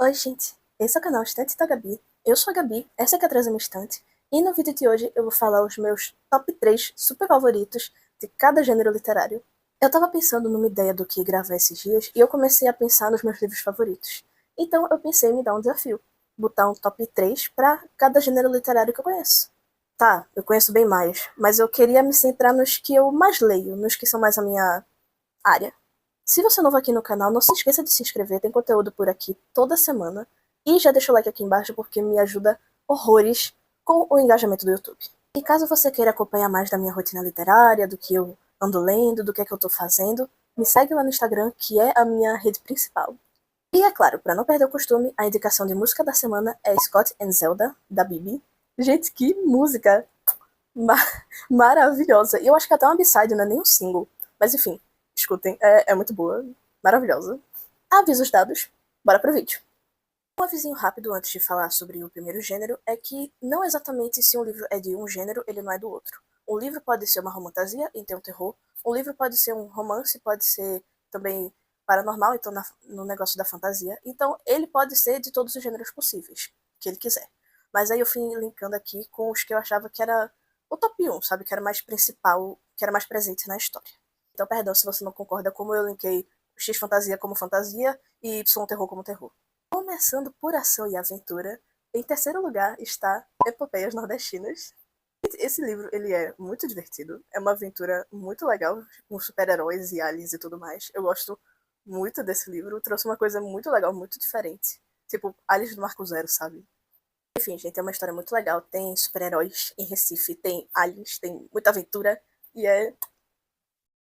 Oi, gente. Esse é o canal Estante da Gabi. Eu sou a Gabi, essa é a Catreza Minha Estante. E no vídeo de hoje eu vou falar os meus top 3 super favoritos de cada gênero literário. Eu tava pensando numa ideia do que gravar esses dias e eu comecei a pensar nos meus livros favoritos. Então eu pensei em me dar um desafio. Botar um top 3 pra cada gênero literário que eu conheço. Tá, eu conheço bem mais, mas eu queria me centrar nos que eu mais leio, nos que são mais a minha área. Se você é novo aqui no canal, não se esqueça de se inscrever, tem conteúdo por aqui toda semana. E já deixa o like aqui embaixo porque me ajuda horrores com o engajamento do YouTube. E caso você queira acompanhar mais da minha rotina literária, do que eu ando lendo, do que é que eu tô fazendo, me segue lá no Instagram, que é a minha rede principal. E é claro, para não perder o costume, a indicação de música da semana é Scott and Zelda, da Bibi. Gente, que música ma maravilhosa! E eu acho que até uma b-side, não é nem um single. Mas enfim, escutem, é muito boa, maravilhosa. Aviso os dados, bora pro vídeo. Um avisinho rápido antes de falar sobre o primeiro gênero é que não exatamente se um livro é de um gênero, ele não é do outro. Um livro pode ser uma romantasia, então um terror. Um livro pode ser um romance, pode ser também paranormal, então no negócio da fantasia. Então ele pode ser de todos os gêneros possíveis, que ele quiser. Mas aí eu fui linkando aqui com os que eu achava que era o top 1, sabe? Que era mais principal, que era mais presente na história. Então, perdão se você não concorda, como eu linkei X fantasia como fantasia e Y terror como terror. Começando por ação e aventura, em terceiro lugar está Epopeias Nordestinas. Esse livro, ele é muito divertido, é uma aventura muito legal, com super-heróis e aliens e tudo mais. Eu gosto muito desse livro, trouxe uma coisa muito legal, muito diferente. Tipo, aliens do Marco Zero, sabe? Enfim, gente, é uma história muito legal. Tem super-heróis em Recife, tem aliens, tem muita aventura e é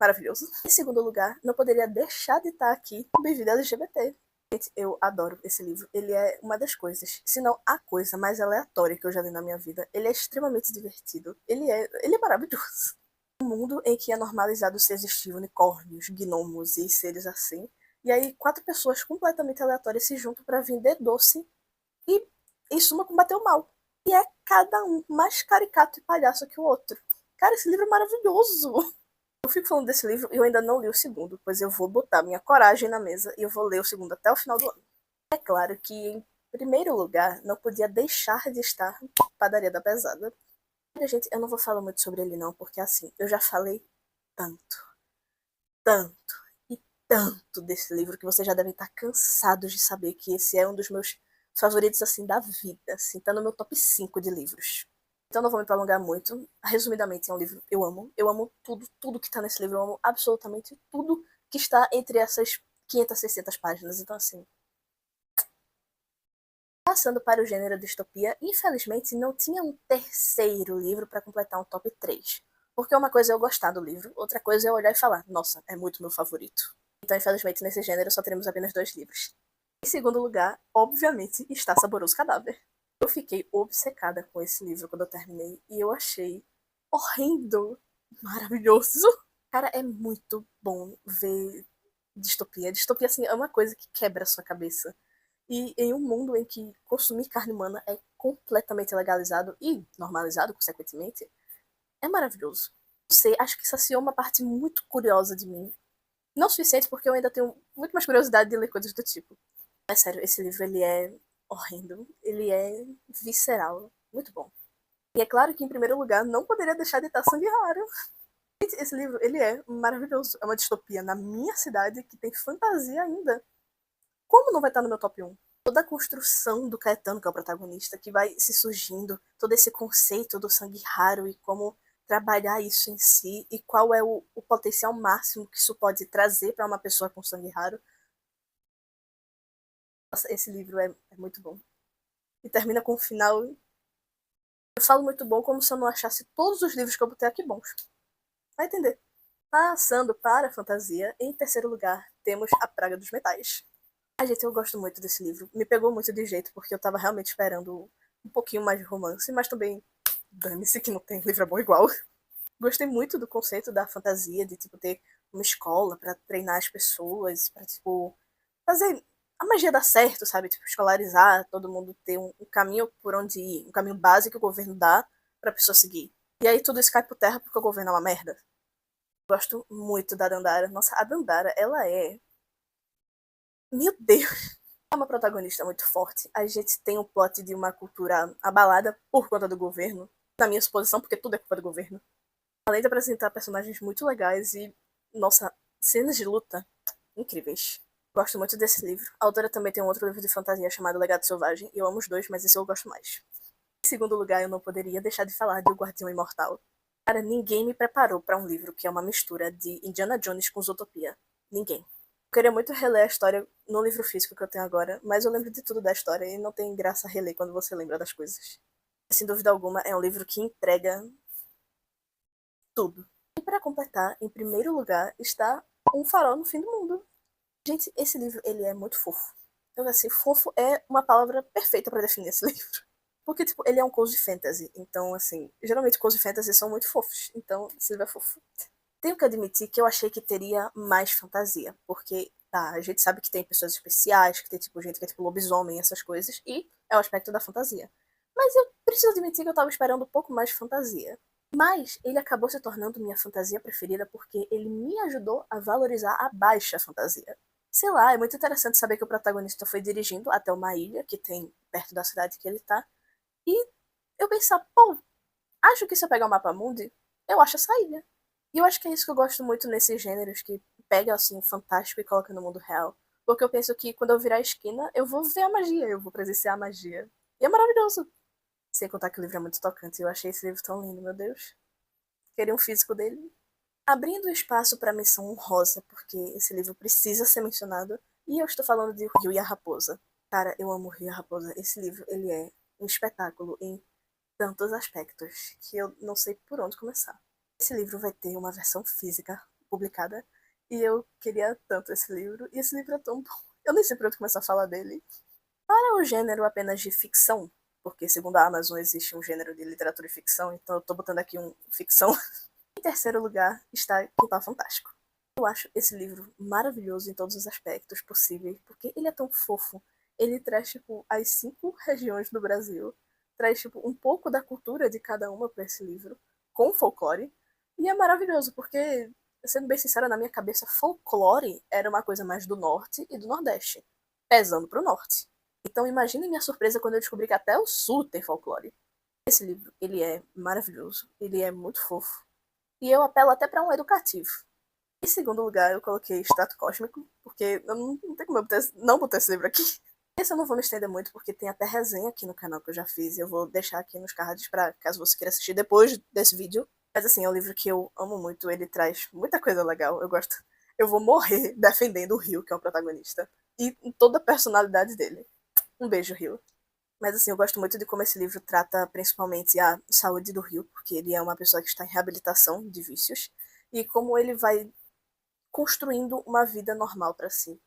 maravilhoso. Em segundo lugar, não poderia deixar de estar aqui o Bem-vindo LGBT. Gente, eu adoro esse livro. Ele é uma das coisas, se não a coisa mais aleatória que eu já li na minha vida. Ele é extremamente divertido. Ele é maravilhoso. Um mundo em que é normalizado se existir unicórnios, gnomos e seres assim. E aí, quatro pessoas completamente aleatórias se juntam para vender doce e, em suma, combater o mal. E é cada um mais caricato e palhaço que o outro. Cara, esse livro é maravilhoso! Eu fico falando desse livro e eu ainda não li o segundo, pois eu vou botar minha coragem na mesa e eu vou ler o segundo até o final do ano. É claro que, em primeiro lugar, não podia deixar de estar Padaria da Pesada. Gente, eu não vou falar muito sobre ele não, porque assim, eu já falei tanto, tanto e tanto desse livro que vocês já devem estar cansados de saber que esse é um dos meus favoritos, assim, da vida, assim, tá no meu top 5 de livros. Então não vou me prolongar muito. Resumidamente, é um livro que eu amo. Eu amo tudo, tudo que tá nesse livro. Eu amo absolutamente tudo que está entre essas 500, 600 páginas. Então, assim, passando para o gênero distopia, infelizmente não tinha um terceiro livro para completar um top 3. Porque uma coisa é eu gostar do livro, outra coisa é eu olhar e falar, nossa, é muito meu favorito. Então, infelizmente, nesse gênero só teremos apenas 2 livros. Em segundo lugar, obviamente, está Saboroso Cadáver. Eu fiquei obcecada com esse livro quando eu terminei e eu achei horrendo, maravilhoso. Cara, é muito bom ver distopia. Distopia, assim, é uma coisa que quebra a sua cabeça. E em um mundo em que consumir carne humana é completamente legalizado e normalizado, consequentemente, é maravilhoso. Não sei, acho que saciou uma parte muito curiosa de mim. Não o suficiente porque eu ainda tenho muito mais curiosidade de ler coisas do tipo. É sério, esse livro ele é horrendo, ele é visceral, muito bom. E é claro que em primeiro lugar não poderia deixar de estar Sangue Raro. Esse livro ele é maravilhoso, é uma distopia na minha cidade que tem fantasia ainda. Como não vai estar no meu top 1? Toda a construção do Caetano, que é o protagonista, que vai se surgindo, todo esse conceito do sangue raro e como trabalhar isso em si e qual é o potencial máximo que isso pode trazer para uma pessoa com sangue raro. Nossa, esse livro é muito bom. E termina com um final. Eu falo muito bom como se eu não achasse todos os livros que eu botei aqui bons. Vai entender. Passando para a fantasia, em terceiro lugar, temos A Praga dos Metais. A gente, eu gosto muito desse livro. Me pegou muito de jeito, porque eu tava realmente esperando um pouquinho mais de romance, mas também dane-se que não tem livro bom igual. Gostei muito do conceito da fantasia, de, tipo, ter uma escola pra treinar as pessoas, pra, tipo, fazer a magia dar certo, sabe? Tipo, escolarizar, todo mundo ter um caminho por onde ir, um caminho básico que o governo dá pra pessoa seguir. E aí tudo isso cai por terra porque o governo é uma merda. Gosto muito da Dandara. Nossa, a Dandara, ela é... Meu Deus! É uma protagonista muito forte. A gente tem um plot de uma cultura abalada por conta do governo. Na minha suposição, porque tudo é culpa do governo. Além de apresentar personagens muito legais e, nossa, cenas de luta incríveis. Gosto muito desse livro. A autora também tem um outro livro de fantasia chamado Legado Selvagem, e eu amo os dois, mas esse eu gosto mais. Em segundo lugar, eu não poderia deixar de falar de O Guardião Imortal. Cara, ninguém me preparou para um livro que é uma mistura de Indiana Jones com Zootopia. Ninguém. Eu queria muito reler a história no livro físico que eu tenho agora, mas eu lembro de tudo da história e não tem graça reler quando você lembra das coisas. Sem dúvida alguma, é um livro que entrega tudo. E para completar, em primeiro lugar, está Um Farol no Fim do Mundo. Gente, esse livro, ele é muito fofo. Então, assim, fofo é uma palavra perfeita para definir esse livro. Porque, tipo, ele é um cozy fantasy. Então, assim, geralmente cozy fantasy são muito fofos. Então, esse livro é fofo. Tenho que admitir que eu achei que teria mais fantasia. Porque, tá, a gente sabe que tem pessoas especiais, que tem, tipo, gente que é, tipo, lobisomem, essas coisas. E é o aspecto da fantasia. Mas eu preciso admitir que eu tava esperando um pouco mais de fantasia. Mas ele acabou se tornando minha fantasia preferida porque ele me ajudou a valorizar a baixa fantasia. Sei lá, é muito interessante saber que o protagonista foi dirigindo até uma ilha que tem perto da cidade que ele tá. E eu pensar, pô, acho que se eu pegar o mapa mundi, eu acho essa ilha. E eu acho que é isso que eu gosto muito nesses gêneros que pega assim o fantástico e coloca no mundo real. Porque eu penso que quando eu virar a esquina, eu vou ver a magia, eu vou presenciar a magia. E é maravilhoso. Sem contar que o livro é muito tocante. Eu achei esse livro tão lindo, meu Deus. Queria um físico dele. Abrindo espaço para a menção honrosa, porque esse livro precisa ser mencionado. E eu estou falando de O Rio e a Raposa. Cara, eu amo O Rio e a Raposa. Esse livro, ele é um espetáculo em tantos aspectos que eu não sei por onde começar. Esse livro vai ter uma versão física publicada e eu queria tanto esse livro. E esse livro é tão bom. Eu nem sei por onde começar a falar dele. Para o gênero apenas de ficção, porque segundo a Amazon existe um gênero de literatura e ficção, então eu tô botando aqui um ficção. Em terceiro lugar está Quintal Fantástico. Eu acho esse livro maravilhoso em todos os aspectos possíveis, porque ele é tão fofo. Ele traz, tipo, as 5 regiões do Brasil, traz, tipo, um pouco da cultura de cada uma para esse livro, com folclore, e é maravilhoso, porque, sendo bem sincera, na minha cabeça, folclore era uma coisa mais do norte e do nordeste, pesando pro norte. Então imagine minha surpresa quando eu descobri que até o sul tem folclore. Esse livro, ele é maravilhoso, ele é muito fofo, e eu apelo até para um educativo. Em segundo lugar, eu coloquei Extrato Cósmico, porque eu não tem como eu não botar esse livro aqui. Esse eu não vou me estender muito, porque tem até resenha aqui no canal que eu já fiz, e eu vou deixar aqui nos cards para caso você queira assistir depois desse vídeo. Mas assim, é um livro que eu amo muito, ele traz muita coisa legal, eu gosto. Eu vou morrer defendendo o Rio, que é o protagonista, e toda a personalidade dele. Um beijo, Rio. Mas assim, eu gosto muito de como esse livro trata principalmente a saúde do Rio, porque ele é uma pessoa que está em reabilitação de vícios, e como ele vai construindo uma vida normal para si.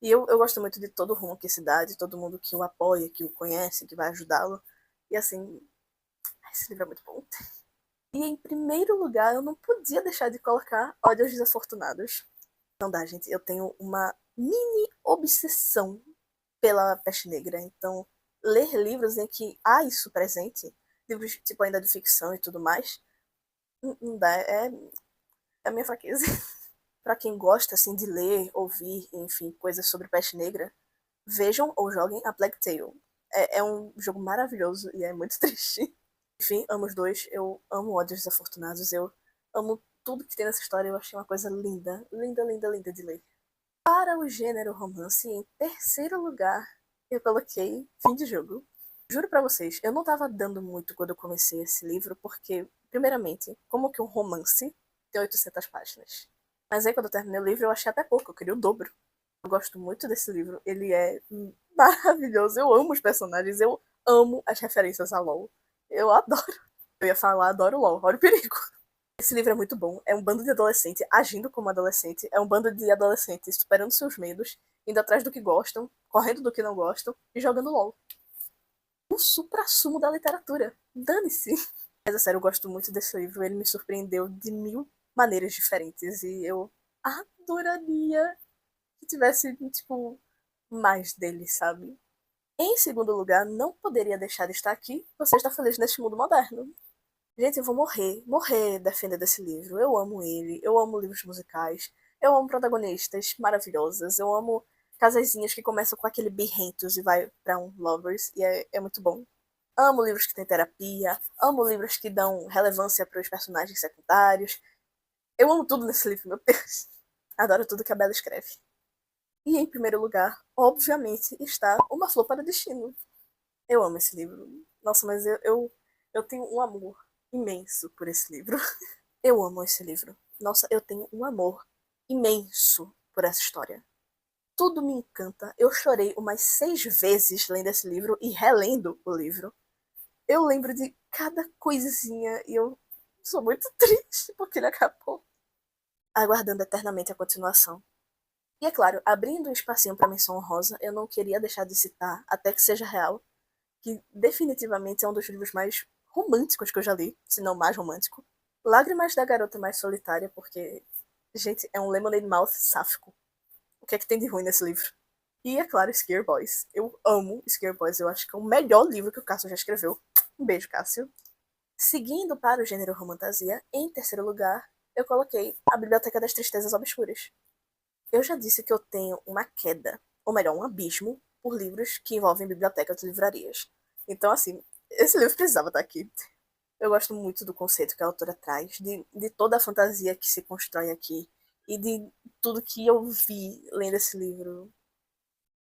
E eu gosto muito de todo o rumo que se dá, de todo mundo que o apoia, que o conhece, que vai ajudá-lo. E assim, esse livro é muito bom. E em primeiro lugar, eu não podia deixar de colocar Ódio aos Desafortunados. Não dá, gente. Eu tenho uma mini obsessão pela peste negra. Então, ler livros em que há isso presente, livros tipo ainda de ficção e tudo mais, não dá. É a minha fraqueza. Para quem gosta assim de ler, ouvir, enfim, coisas sobre peste negra, vejam ou joguem a Plague Tale. É um jogo maravilhoso e é muito triste. Enfim, amo os dois. Eu amo Ódios Desafortunados. Eu amo tudo que tem nessa história. Eu achei uma coisa linda, linda, linda, linda de ler. Para o gênero romance, em terceiro lugar, eu coloquei Fim de Jogo. Juro pra vocês, eu não tava dando muito quando eu comecei esse livro, porque, primeiramente, como que um romance tem 800 páginas? Mas aí, quando eu terminei o livro, eu achei até pouco, eu queria o dobro. Eu gosto muito desse livro, ele é maravilhoso, eu amo os personagens, eu amo as referências a LoL. Eu adoro. Eu ia falar, adoro LoL, olha o perigo. Esse livro é muito bom. É um bando de adolescente agindo como adolescente. É um bando de adolescentes superando seus medos, indo atrás do que gostam, correndo do que não gostam e jogando LOL. Um supra-sumo da literatura. Dane-se. Mas, é sério, eu gosto muito desse livro. Ele me surpreendeu de mil maneiras diferentes. E eu adoraria que tivesse, tipo, mais dele, sabe? Em segundo lugar, não poderia deixar de estar aqui. Você está feliz neste mundo moderno. Gente, eu vou morrer, morrer defendendo esse livro. Eu amo ele, eu amo livros musicais, eu amo protagonistas maravilhosas, eu amo Casazinhos que começam com aquele birrentos e vai pra um lovers, e é muito bom. Amo livros que têm terapia, amo livros que dão relevância para os personagens secundários. Eu amo tudo nesse livro, meu Deus. Adoro tudo que a Bella escreve. E em primeiro lugar, obviamente, está Uma Flor para o Destino. Eu amo esse livro. Nossa, mas eu tenho um amor imenso por esse livro. Eu amo esse livro. Nossa, eu tenho um amor imenso por essa história. Tudo me encanta. Eu chorei umas 6 vezes lendo esse livro e relendo o livro. Eu lembro de cada coisinha e eu sou muito triste porque ele acabou. Aguardando eternamente a continuação. E é claro, abrindo um espacinho para menção honrosa, eu não queria deixar de citar Até que Seja Real, que definitivamente é um dos livros mais românticos que eu já li, se não mais romântico. Lágrimas da Garota Mais Solitária, porque, gente, é um Lemonade Mouth sáfico. O que é que tem de ruim nesse livro? E, é claro, Scare Boys. Eu amo Scare Boys, eu acho que é o melhor livro que o Cássio já escreveu. Um beijo, Cássio. Seguindo para o gênero romantasia, em terceiro lugar, eu coloquei A Biblioteca das Tristezas Obscuras. Eu já disse que eu tenho uma queda, ou melhor, um abismo, por livros que envolvem bibliotecas e livrarias. Então, assim, esse livro precisava estar aqui. Eu gosto muito do conceito que a autora traz, de toda a fantasia que se constrói aqui, e de tudo que eu vi lendo esse livro.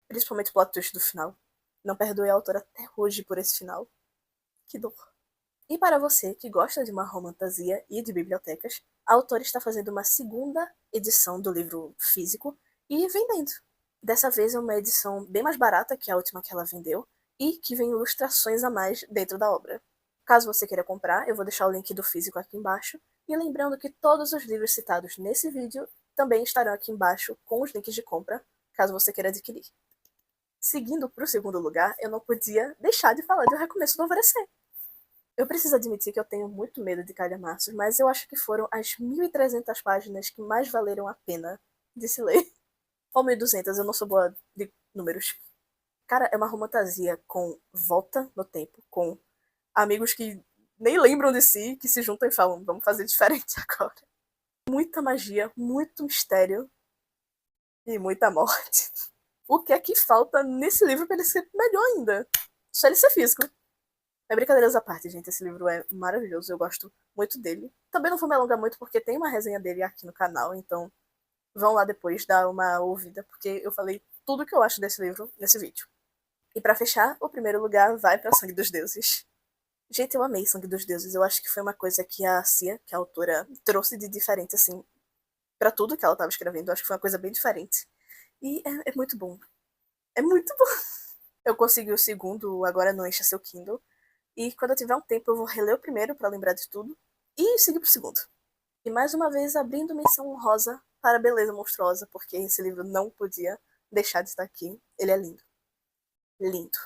Principalmente o plot twist do final. Não perdoe a autora até hoje por esse final. Que dor. E para você que gosta de uma romantasia e de bibliotecas, a autora está fazendo uma segunda edição do livro físico e vendendo. Dessa vez é uma edição bem mais barata que a última que ela vendeu e que vem ilustrações a mais dentro da obra. Caso você queira comprar, eu vou deixar o link do físico aqui embaixo. E lembrando que todos os livros citados nesse vídeo também estarão aqui embaixo com os links de compra, caso você queira adquirir. Seguindo para o segundo lugar, eu não podia deixar de falar de O Recomeço do Alvorecer. Eu preciso admitir que eu tenho muito medo de calhamaços, mas eu acho que foram as 1.300 páginas que mais valeram a pena de se ler. Ou 1.200, eu não sou boa de números. Cara, é uma romantasia com volta no tempo, com amigos que nem lembram de si, que se juntam e falam, vamos fazer diferente agora. Muita magia, muito mistério e muita morte. O que é que falta nesse livro para ele ser melhor ainda? Só ele ser físico. É brincadeiras à parte, gente. Esse livro é maravilhoso. Eu gosto muito dele. Também não vou me alongar muito porque tem uma resenha dele aqui no canal. Então vão lá depois dar uma ouvida. Porque eu falei tudo que eu acho desse livro nesse vídeo. E pra fechar, o primeiro lugar vai pra Sangue dos Deuses. Gente, eu amei Sangue dos Deuses. Eu acho que foi uma coisa que a Cia, que é a autora, trouxe de diferente, assim, pra tudo que ela tava escrevendo. Eu acho que foi uma coisa bem diferente. E é muito bom. É muito bom. Eu consegui o segundo, agora não encha seu Kindle. E quando eu tiver um tempo, eu vou reler o primeiro para lembrar de tudo e seguir pro segundo. E mais uma vez, abrindo menção honrosa para a Beleza Monstruosa, porque esse livro não podia deixar de estar aqui. Ele é lindo. Lindo.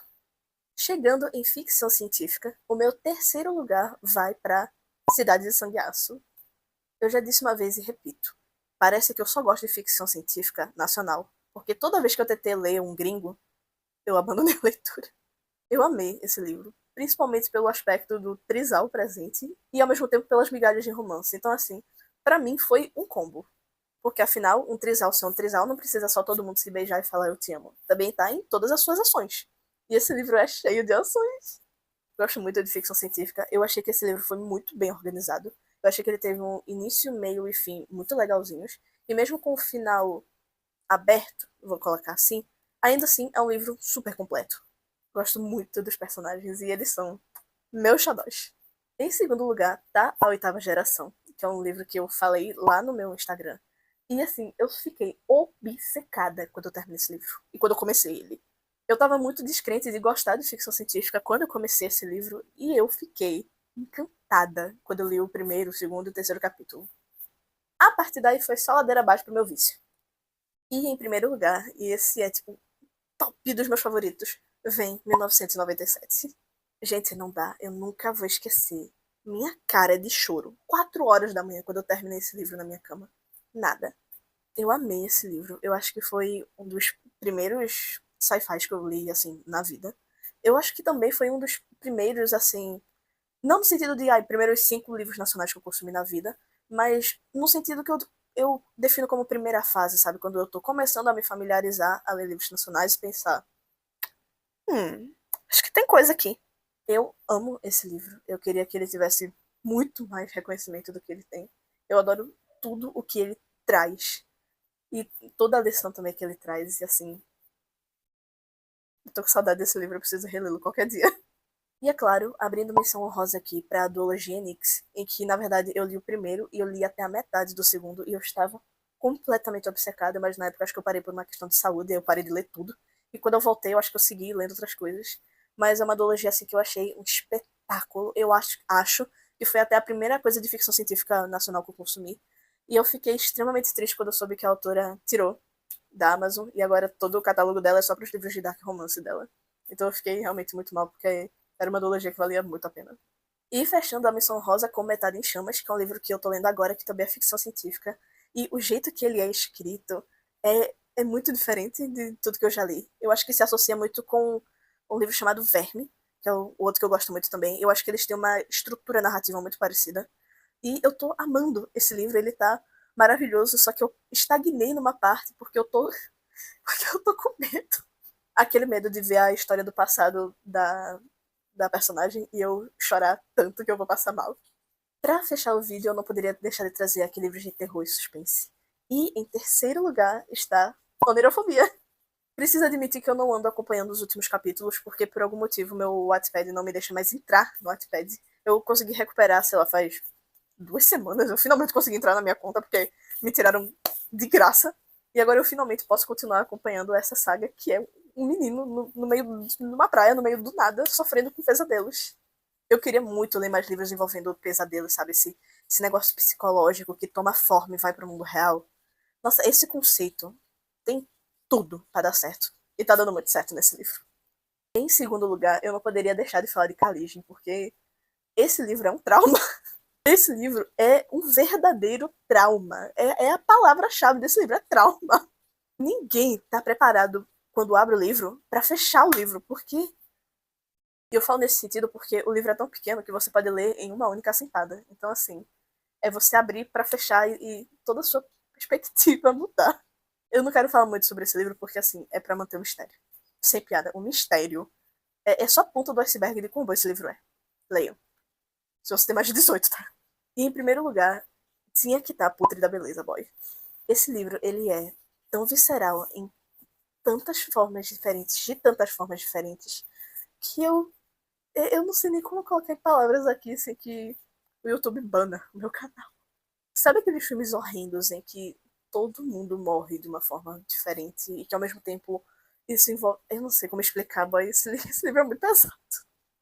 Chegando em ficção científica, o meu terceiro lugar vai para Cidade de Sangue e Aço. Eu já disse uma vez e repito. Parece que eu só gosto de ficção científica nacional, porque toda vez que eu tentei ler um gringo, eu abandonei a leitura. Eu amei esse livro, principalmente pelo aspecto do trisal presente e ao mesmo tempo pelas migalhas de romance. Então, assim, pra mim foi um combo. Porque afinal, um trisal ser um trisal não precisa só todo mundo se beijar e falar eu te amo. Também tá em todas as suas ações. E esse livro é cheio de ações. Gosto muito de ficção científica. Eu achei que esse livro foi muito bem organizado. Eu achei que ele teve um início, meio e fim muito legalzinhos. E mesmo com o final aberto, vou colocar assim, ainda assim é um livro super completo. Gosto muito dos personagens e eles são meus xodós. Em segundo lugar tá A Oitava Geração, que é um livro que eu falei lá no meu Instagram. E assim, eu fiquei obcecada quando eu terminei esse livro. E quando eu comecei ele. Eu tava muito descrente de gostar de ficção científica quando eu comecei esse livro. E eu fiquei encantada quando eu li o primeiro, o segundo e o terceiro capítulo. A partir daí foi só ladeira abaixo pro meu vício. E em primeiro lugar, e esse é tipo top dos meus favoritos, vem 1997. Gente, não dá, eu nunca vou esquecer minha cara de choro. 4 horas da manhã, quando eu terminei esse livro na minha cama. Nada. Eu amei esse livro. Eu acho que foi um dos primeiros sci-fis que eu li, assim, na vida. Eu acho que também foi um dos primeiros, assim, não no sentido de, primeiros 5 livros nacionais que eu consumi na vida, mas no sentido que eu defino como primeira fase, sabe? Quando eu tô começando a me familiarizar a ler livros nacionais e pensar, hum, acho que tem coisa aqui. Eu amo esse livro. Eu queria que ele tivesse muito mais reconhecimento do que ele tem. Eu adoro tudo o que ele traz. E toda a lição também que ele traz. E assim, eu tô com saudade desse livro, eu preciso relê-lo qualquer dia. E é claro, abrindo menção honrosa aqui para a duologia Nix, em que na verdade eu li o primeiro e eu li até a metade do segundo e eu estava completamente obcecada, mas na época acho que eu parei por uma questão de saúde e eu parei de ler tudo. E quando eu voltei, eu acho que eu segui lendo outras coisas. Mas é uma duologia assim que eu achei um espetáculo. Eu acho que foi até a primeira coisa de ficção científica nacional que eu consumi. E eu fiquei extremamente triste quando eu soube que a autora tirou da Amazon e agora todo o catálogo dela é só para os livros de dark romance dela. Então eu fiquei realmente muito mal porque era uma duologia que valia muito a pena. E fechando a Missão Rosa com Metade em Chamas, que é um livro que eu tô lendo agora, que também é ficção científica. E o jeito que ele é escrito é muito diferente de tudo que eu já li. Eu acho que se associa muito com um livro chamado Verme, que é o outro que eu gosto muito também. Eu acho que eles têm uma estrutura narrativa muito parecida. E eu tô amando esse livro, ele tá maravilhoso, só que eu estagnei numa parte porque eu tô, porque eu tô com medo. Aquele medo de ver a história do passado da personagem e eu chorar tanto que eu vou passar mal. Pra fechar o vídeo, eu não poderia deixar de trazer aquele livro de terror e suspense. E em terceiro lugar está Onerofobia. Preciso admitir que eu não ando acompanhando os últimos capítulos, porque por algum motivo meu Wattpad não me deixa mais entrar no Wattpad. Eu consegui recuperar, sei lá, faz 2 semanas. Eu finalmente consegui entrar na minha conta, porque me tiraram de graça. E agora eu finalmente posso continuar acompanhando essa saga, que é um menino no meio, numa praia, no meio do nada, sofrendo com pesadelos. Eu queria muito ler mais livros envolvendo pesadelos, sabe? Esse negócio psicológico que toma forma e vai pro mundo real. Nossa, esse conceito tem tudo para dar certo. E tá dando muito certo nesse livro. Em segundo lugar, eu não poderia deixar de falar de Caligem, porque esse livro é um trauma. Esse livro é um verdadeiro trauma. É a palavra-chave desse livro, é trauma. Ninguém tá preparado quando abre o livro para fechar o livro, porque e eu falo nesse sentido porque o livro é tão pequeno que você pode ler em uma única sentada. Então, assim, é você abrir para fechar e toda a sua perspectiva mudar. Eu não quero falar muito sobre esse livro porque, assim, é para manter o mistério. Sem piada, o mistério é só a ponta do iceberg de quão bom esse livro é. Leiam. Se você tem mais de 18, tá? E, em primeiro lugar, tinha que estar Putre da Beleza, boy. Esse livro, ele é tão visceral em tantas formas diferentes, de tantas formas diferentes, que eu não sei nem como colocar em palavras aqui sem que o YouTube bana o meu canal. Sabe aqueles filmes horrendos em que todo mundo morre de uma forma diferente e que ao mesmo tempo isso envolve. Eu não sei como explicar, mas esse livro é muito pesado.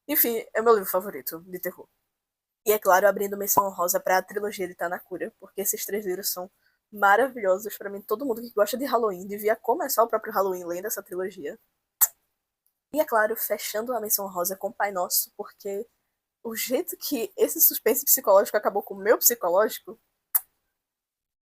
Enfim, é meu livro favorito de terror. E é claro, abrindo menção honrosa para a trilogia de Tanakura, porque esses 3 livros são maravilhosos. Para mim, todo mundo que gosta de Halloween devia começar o próprio Halloween lendo essa trilogia. E é claro, fechando a menção rosa com Pai Nosso, porque o jeito que esse suspense psicológico acabou com o meu psicológico.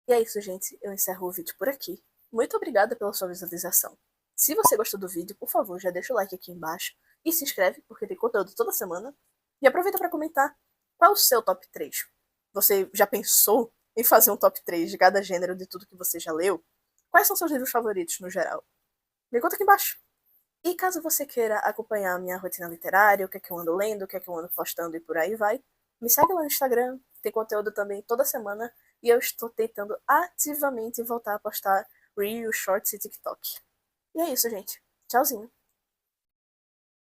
E é isso, gente. Eu encerro o vídeo por aqui. Muito obrigada pela sua visualização. Se você gostou do vídeo, por favor, já deixa o like aqui embaixo e se inscreve, porque tem conteúdo toda semana. E aproveita para comentar qual é o seu top 3. Você já pensou em fazer um top 3 de cada gênero de tudo que você já leu? Quais são seus livros favoritos no geral? Me conta aqui embaixo. E caso você queira acompanhar a minha rotina literária, o que é que eu ando lendo, o que é que eu ando postando e por aí vai, me segue lá no Instagram, tem conteúdo também toda semana e eu estou tentando ativamente voltar a postar Reels, Shorts e TikTok. E é isso, gente. Tchauzinho.